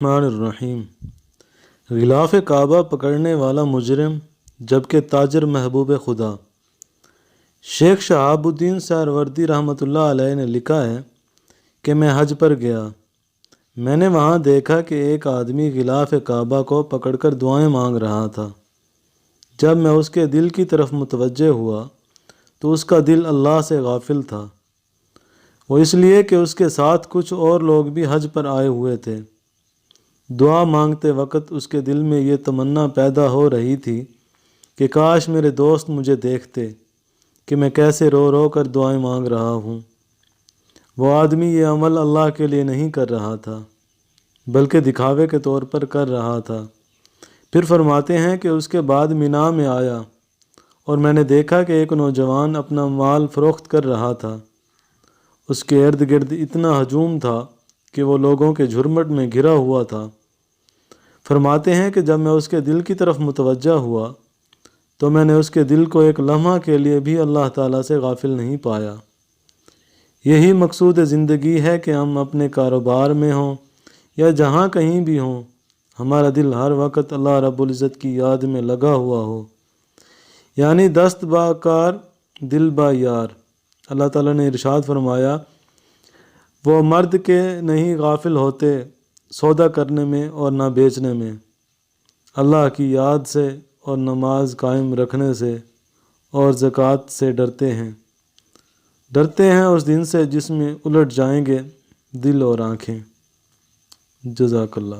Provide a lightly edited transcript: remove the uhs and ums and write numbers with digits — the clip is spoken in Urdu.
الرحمن الرحیم۔ غلاف کعبہ پکڑنے والا مجرم جبکہ تاجر محبوب خدا۔ شیخ شہاب الدین سہروردی رحمۃ اللہ علیہ نے لکھا ہے کہ میں حج پر گیا، میں نے وہاں دیکھا کہ ایک آدمی غلاف کعبہ کو پکڑ کر دعائیں مانگ رہا تھا۔ جب میں اس کے دل کی طرف متوجہ ہوا تو اس کا دل اللہ سے غافل تھا، وہ اس لیے کہ اس کے ساتھ کچھ اور لوگ بھی حج پر آئے ہوئے تھے۔ دعا مانگتے وقت اس کے دل میں یہ تمنا پیدا ہو رہی تھی کہ کاش میرے دوست مجھے دیکھتے کہ میں کیسے رو رو کر دعائیں مانگ رہا ہوں۔ وہ آدمی یہ عمل اللہ کے لیے نہیں کر رہا تھا بلکہ دکھاوے کے طور پر کر رہا تھا۔ پھر فرماتے ہیں کہ اس کے بعد مینا میں آیا اور میں نے دیکھا کہ ایک نوجوان اپنا مال فروخت کر رہا تھا۔ اس کے ارد گرد اتنا ہجوم تھا کہ وہ لوگوں کے جھرمٹ میں گھرا ہوا تھا۔ فرماتے ہیں کہ جب میں اس کے دل کی طرف متوجہ ہوا تو میں نے اس کے دل کو ایک لمحہ کے لیے بھی اللہ تعالیٰ سے غافل نہیں پایا۔ یہی مقصود زندگی ہے کہ ہم اپنے کاروبار میں ہوں یا جہاں کہیں بھی ہوں، ہمارا دل ہر وقت اللہ رب العزت کی یاد میں لگا ہوا ہو، یعنی دست با کار دل با یار۔ اللہ تعالیٰ نے ارشاد فرمایا، وہ مرد کے نہیں غافل ہوتے سودا کرنے میں اور نہ بیچنے میں، اللہ کی یاد سے اور نماز قائم رکھنے سے اور زکوٰۃ سے ڈرتے ہیں اس دن سے جس میں الٹ جائیں گے دل اور آنکھیں۔ جزاک اللہ۔